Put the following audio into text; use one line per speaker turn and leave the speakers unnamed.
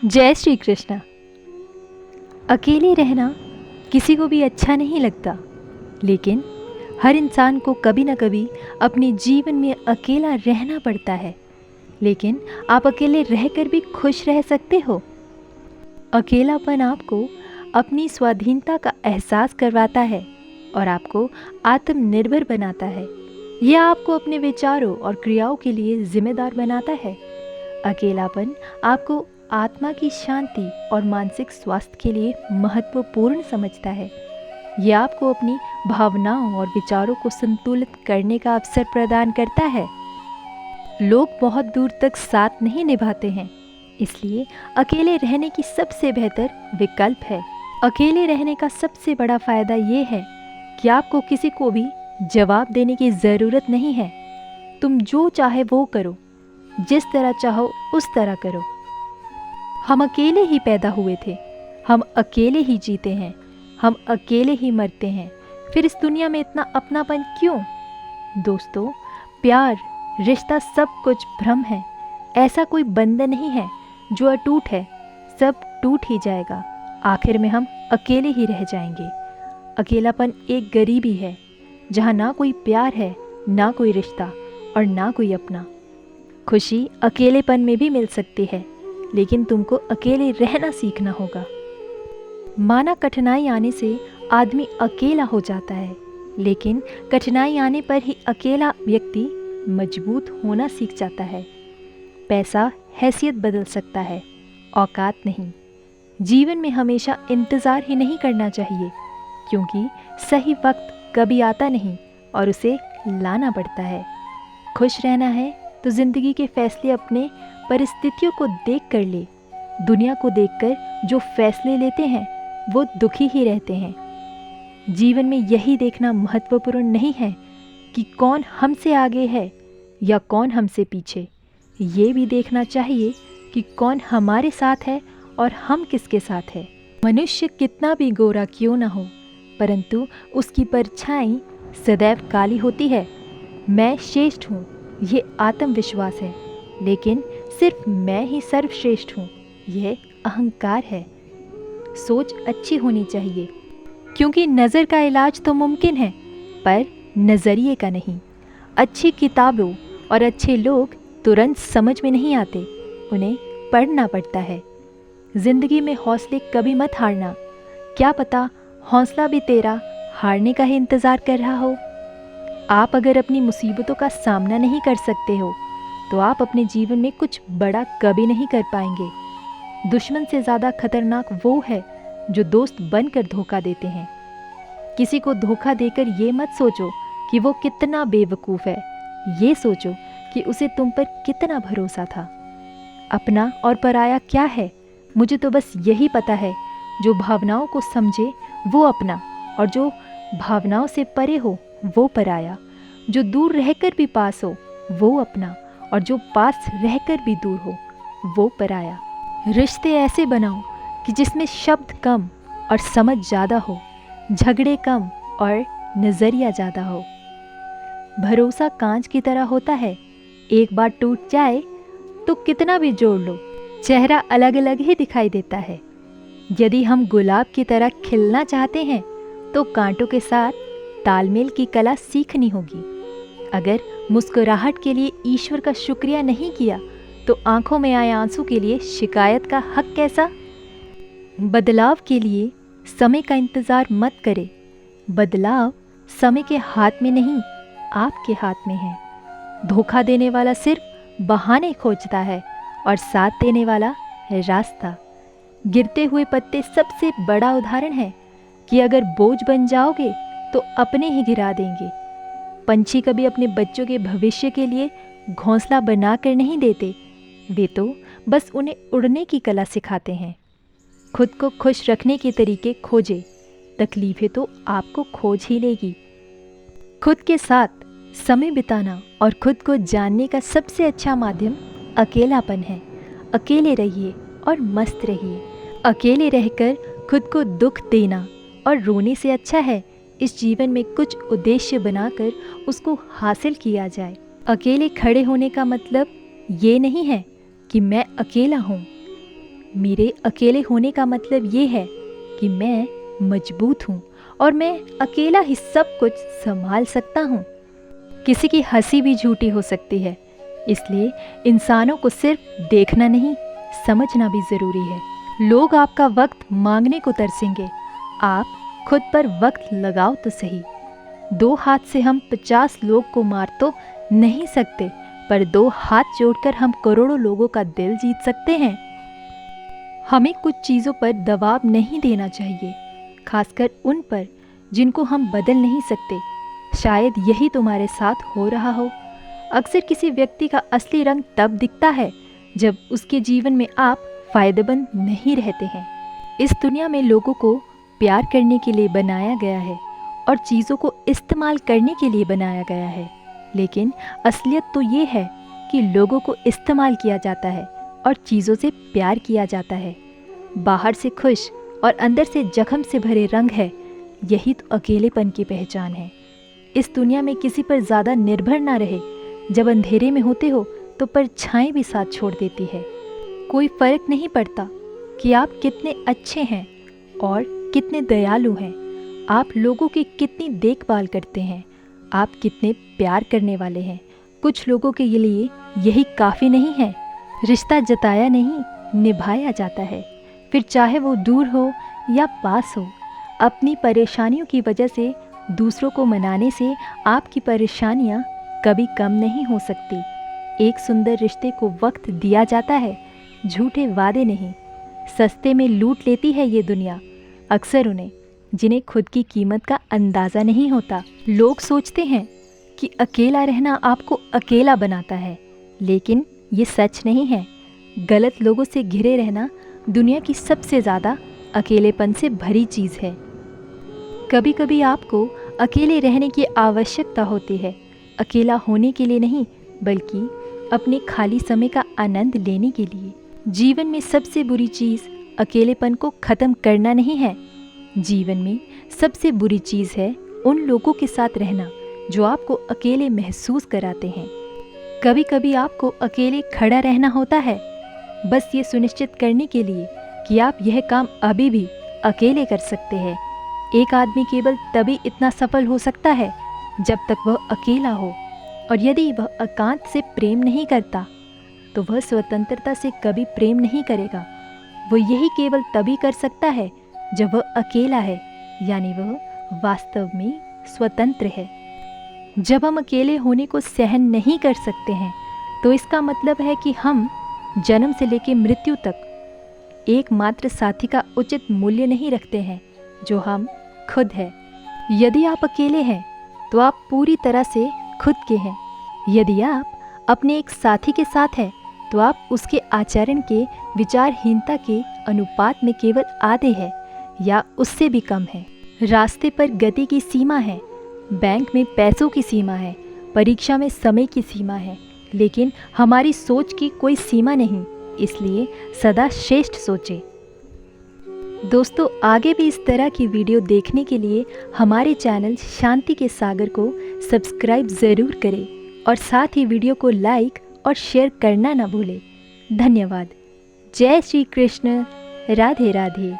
जय श्री कृष्ण। अकेले रहना किसी को भी अच्छा नहीं लगता, लेकिन हर इंसान को कभी ना कभी अपने जीवन में अकेला रहना पड़ता है। लेकिन आप अकेले रहकर भी खुश रह सकते हो। अकेलापन आपको अपनी स्वाधीनता का एहसास करवाता है और आपको आत्मनिर्भर बनाता है। यह आपको अपने विचारों और क्रियाओं के लिए जिम्मेदार बनाता है। अकेलापन आपको आत्मा की शांति और मानसिक स्वास्थ्य के लिए महत्वपूर्ण समझता है। यह आपको अपनी भावनाओं और विचारों को संतुलित करने का अवसर प्रदान करता है। लोग बहुत दूर तक साथ नहीं निभाते हैं, इसलिए अकेले रहने की सबसे बेहतर विकल्प है। अकेले रहने का सबसे बड़ा फायदा ये है कि आपको किसी को भी जवाब देने की ज़रूरत नहीं है। तुम जो चाहे वो करो, जिस तरह चाहो उस तरह करो। हम अकेले ही पैदा हुए थे, हम अकेले ही जीते हैं, हम अकेले ही मरते हैं। फिर इस दुनिया में इतना अपनापन क्यों? दोस्तों, प्यार, रिश्ता सब कुछ भ्रम है। ऐसा कोई बंधन नहीं है जो अटूट है। सब टूट ही जाएगा। आखिर में हम अकेले ही रह जाएंगे। अकेलापन एक गरीबी है जहाँ ना कोई प्यार है, ना कोई रिश्ता और ना कोई अपना। खुशी अकेलेपन में भी मिल सकती है, लेकिन तुमको अकेले रहना सीखना होगा। माना कठिनाई आने से आदमी अकेला हो जाता है, लेकिन कठिनाई आने पर ही अकेला व्यक्ति मजबूत होना सीख जाता है। पैसा हैसियत बदल सकता है, औकात नहीं। जीवन में हमेशा इंतज़ार ही नहीं करना चाहिए, क्योंकि सही वक्त कभी आता नहीं और उसे लाना पड़ता है। खुश रहना है तो ज़िंदगी के फैसले अपने परिस्थितियों को देख कर ले। दुनिया को देखकर जो फैसले लेते हैं वो दुखी ही रहते हैं। जीवन में यही देखना महत्वपूर्ण नहीं है कि कौन हमसे आगे है या कौन हमसे पीछे। ये भी देखना चाहिए कि कौन हमारे साथ है और हम किसके साथ है। मनुष्य कितना भी गोरा क्यों ना हो, परंतु उसकी परछाई सदैव काली होती है। मैं श्रेष्ठ हूँ, ये आत्मविश्वास है, लेकिन सिर्फ मैं ही सर्वश्रेष्ठ हूँ, यह अहंकार है। सोच अच्छी होनी चाहिए, क्योंकि नज़र का इलाज तो मुमकिन है, पर नज़रिए का नहीं। अच्छी किताबों और अच्छे लोग तुरंत समझ में नहीं आते, उन्हें पढ़ना पड़ता है। ज़िंदगी में हौसले कभी मत हारना। क्या पता हौसला भी तेरा हारने का ही इंतज़ार कर रहा हो। आप अगर अपनी मुसीबतों का सामना नहीं कर सकते हो, तो आप अपने जीवन में कुछ बड़ा कभी नहीं कर पाएंगे। दुश्मन से ज़्यादा खतरनाक वो है जो दोस्त बनकर धोखा देते हैं। किसी को धोखा देकर ये मत सोचो कि वो कितना बेवकूफ़ है, ये सोचो कि उसे तुम पर कितना भरोसा था। अपना और पराया क्या है? मुझे तो बस यही पता है, जो भावनाओं को समझे वो अपना, और जो भावनाओं से परे हो वो पराया। जो दूर रहकर भी पास हो वो अपना, और जो पास रहकर भी दूर हो वो पराया। रिश्ते ऐसे बनाओ कि जिसमें शब्द कम और समझ ज़्यादा हो, झगड़े कम और नज़रिया ज़्यादा हो। भरोसा कांच की तरह होता है, एक बार टूट जाए तो कितना भी जोड़ लो, चेहरा अलग अलग ही दिखाई देता है। यदि हम गुलाब की तरह खिलना चाहते हैं तो कांटों के साथ तालमेल की कला सीखनी होगी। अगर मुस्कुराहट के लिए ईश्वर का शुक्रिया नहीं किया, तो आंखों में आए आंसू के लिए शिकायत का हक कैसा? बदलाव के लिए समय का इंतज़ार मत करें। बदलाव समय के हाथ में नहीं, आपके हाथ में है। धोखा देने वाला सिर्फ बहाने खोजता है और साथ देने वाला है रास्ता। गिरते हुए पत्ते सबसे बड़ा उदाहरण है कि अगर बोझ बन जाओगे तो अपने ही गिरा देंगे। पंछी कभी अपने बच्चों के भविष्य के लिए घोंसला बनाकर नहीं देते, वे तो बस उन्हें उड़ने की कला सिखाते हैं। खुद को खुश रखने के तरीके खोजे, तकलीफें तो आपको खोज ही लेगी। खुद के साथ समय बिताना और खुद को जानने का सबसे अच्छा माध्यम अकेलापन है। अकेले रहिए और मस्त रहिए। अकेले रहकर खुद को दुख देना और रोने से अच्छा है इस जीवन में कुछ उद्देश्य बनाकर उसको हासिल किया जाए। अकेले खड़े होने का मतलब ये नहीं है कि मैं अकेला हूँ। मेरे अकेले होने का मतलब ये है कि मैं मजबूत हूँ और मैं अकेला ही सब कुछ संभाल सकता हूँ। किसी की हंसी भी झूठी हो सकती है, इसलिए इंसानों को सिर्फ देखना नहीं, समझना भी ज़रूरी है। लोग आपका वक्त मांगने को तरसेंगे, आप खुद पर वक्त लगाओ तो सही। 2 हाथ से हम 50 लोग को मार तो नहीं सकते, पर 2 हाथ जोड़कर हम करोड़ों लोगों का दिल जीत सकते हैं। हमें कुछ चीज़ों पर दबाव नहीं देना चाहिए, खासकर उन पर जिनको हम बदल नहीं सकते। शायद यही तुम्हारे साथ हो रहा हो। अक्सर किसी व्यक्ति का असली रंग तब दिखता है जब उसके जीवन में आप फायदेमंद नहीं रहते हैं। इस दुनिया में लोगों को प्यार करने के लिए बनाया गया है और चीज़ों को इस्तेमाल करने के लिए बनाया गया है, लेकिन असलियत तो ये है कि लोगों को इस्तेमाल किया जाता है और चीज़ों से प्यार किया जाता है। बाहर से खुश और अंदर से जख्म से भरे रंग है, यही तो अकेलेपन की पहचान है। इस दुनिया में किसी पर ज़्यादा निर्भर ना रहे। जब अंधेरे में होते हो तो परछाई भी साथ छोड़ देती है। कोई फ़र्क नहीं पड़ता कि आप कितने अच्छे हैं और कितने दयालु हैं, आप लोगों की कितनी देखभाल करते हैं, आप कितने प्यार करने वाले हैं। कुछ लोगों के लिए यही काफ़ी नहीं है। रिश्ता जताया नहीं, निभाया जाता है, फिर चाहे वो दूर हो या पास हो। अपनी परेशानियों की वजह से दूसरों को मनाने से आपकी परेशानियां कभी कम नहीं हो सकती। एक सुंदर रिश्ते को वक्त दिया जाता है, झूठे वादे नहीं। सस्ते में लूट लेती है ये दुनिया अक्सर उन्हें जिन्हें खुद की कीमत का अंदाज़ा नहीं होता। लोग सोचते हैं कि अकेला रहना आपको अकेला बनाता है, लेकिन ये सच नहीं है। गलत लोगों से घिरे रहना दुनिया की सबसे ज़्यादा अकेलेपन से भरी चीज़ है। कभी कभी आपको अकेले रहने की आवश्यकता होती है, अकेला होने के लिए नहीं, बल्कि अपने खाली समय का आनंद लेने के लिए। जीवन में सबसे बुरी चीज़ अकेलेपन को ख़त्म करना नहीं है। जीवन में सबसे बुरी चीज़ है उन लोगों के साथ रहना जो आपको अकेले महसूस कराते हैं। कभी कभी आपको अकेले खड़ा रहना होता है, बस ये सुनिश्चित करने के लिए कि आप यह काम अभी भी अकेले कर सकते हैं। एक आदमी केवल तभी इतना सफल हो सकता है जब तक वह अकेला हो, और यदि वह एकांत से प्रेम नहीं करता तो वह स्वतंत्रता से कभी प्रेम नहीं करेगा। वह यही केवल तभी कर सकता है जब वह अकेला है, यानी वह वास्तव में स्वतंत्र है। जब हम अकेले होने को सहन नहीं कर सकते हैं तो इसका मतलब है कि हम जन्म से लेकर मृत्यु तक एकमात्र साथी का उचित मूल्य नहीं रखते हैं जो हम खुद हैं। यदि आप अकेले हैं तो आप पूरी तरह से खुद के हैं। यदि आप अपने एक साथी के साथ हैं तो आप उसके आचरण के विचारहीनता के अनुपात में केवल आधे हैं या उससे भी कम है। रास्ते पर गति की सीमा है, बैंक में पैसों की सीमा है, परीक्षा में समय की सीमा है, लेकिन हमारी सोच की कोई सीमा नहीं। इसलिए सदा श्रेष्ठ सोचें। दोस्तों, आगे भी इस तरह की वीडियो देखने के लिए हमारे चैनल शांति के सागर को सब्सक्राइब ज़रूर करें और साथ ही वीडियो को लाइक और शेयर करना ना भूलें। धन्यवाद। जय श्री कृष्ण। राधे राधे।